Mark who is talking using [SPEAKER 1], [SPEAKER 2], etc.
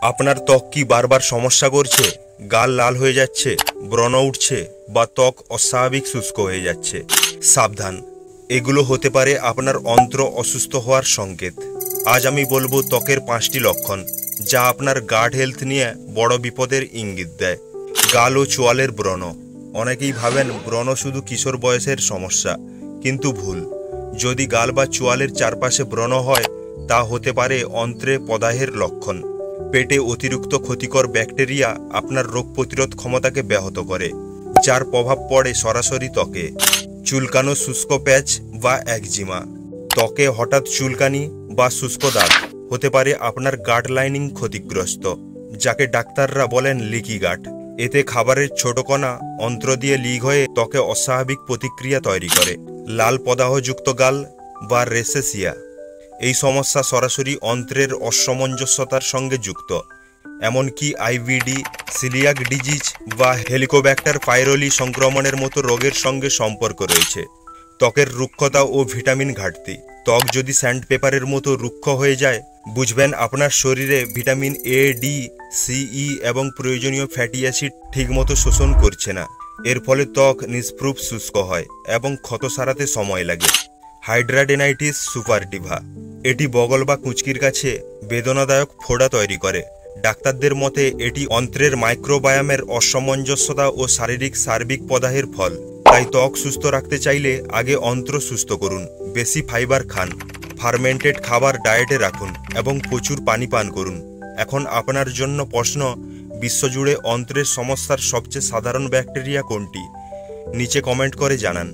[SPEAKER 1] আপনার ত্বক কি বারবার সমস্যা করছে? গাল লাল হয়ে যাচ্ছে, ব্রণ উঠছে বা ত্বক অস্বাভাবিক শুষ্ক হয়ে যাচ্ছে? সাবধান, এগুলো হতে পারে আপনার অন্ত্র অসুস্থ হওয়ার সংকেত। আজ আমি বলবো ত্বকের 5টি লক্ষণ যা আপনার গার্ড হেলথ নিয়ে বড় বিপদের ইঙ্গিত দেয়। গাল ও চোয়ালের ব্রণ। অনেকেই ভাবেন ব্রণ শুধু কিশোর বয়সের সমস্যা, কিন্তু ভুল। যদি গাল বা চোয়ালের চারপাশে ব্রণ হয়, তা হতে পারে অন্ত্রে প্রদাহের লক্ষণ। পেটে অতিরিক্ত ক্ষতিকর ব্যাকটেরিয়া আপনার রোগ প্রতিরোধ ক্ষমতাকে ব্যাহত করে, যার প্রভাব পড়ে সরাসরি ত্বকে। চুলকানো শুষ্ক প্যাচ বা একজিমা। ত্বকে হঠাৎ চুলকানি বা শুষ্ক দাগ হতে পারে আপনার গাট লাইনিং ক্ষতিগ্রস্ত, যাকে ডাক্তাররা বলেন লিকি গাট। এতে খাবারের ছোট কণা অন্ত্র দিয়ে লিক হয়ে ত্বকে অস্বাভাবিক প্রতিক্রিয়া তৈরি করে। লাল প্রদাহযুক্ত গাল বা রেসেসিয়া। এই সমস্যা সরাসরি অন্ত্রের অসামঞ্জস্যতার সঙ্গে যুক্ত। এমনকি আইবিডি, সিলিয়াক ডিজিজ বা হেলিকোব্যাক্টার পাইরোলি সংক্রমণের মতো রোগের সঙ্গে সম্পর্ক রয়েছে। ত্বকের রুক্ষতা ও ভিটামিন ঘাটতি। ত্বক যদি স্যান্ডপেপারের মতো রুক্ষ হয়ে যায়, বুঝবেন আপনার শরীরে ভিটামিন এ, ডি, সিই এবং প্রয়োজনীয় ফ্যাটি অ্যাসিড ঠিকমতো শোষণ করছে না। এর ফলে ত্বক নিষ্প্রুভ শুষ্ক হয় এবং ক্ষত সারাতে সময় লাগে। হাইড্রাডেনাইটিস সুপারটিভা। এটি বগল বা কুঁচকির কাছে বেদনাদায়ক ফোড়া তৈরি করে। ডাক্তারদের মতে এটি অন্ত্রের মাইক্রোবায়ামের অসামঞ্জস্যতা ও শারীরিক সার্বিক প্রদাহের ফল। তাই ত্বক সুস্থ রাখতে চাইলে আগে অন্ত্র সুস্থ করুন। বেশি ফাইবার খান, ফার্মেন্টেড খাবার ডায়েটে রাখুন এবং প্রচুর পানি পান করুন। এখন আপনার জন্য প্রশ্ন, বিশ্বজুড়ে অন্ত্রের সমস্যার সবচেয়ে সাধারণ ব্যাকটেরিয়া কোনটি? নিচে কমেন্ট করে জানান।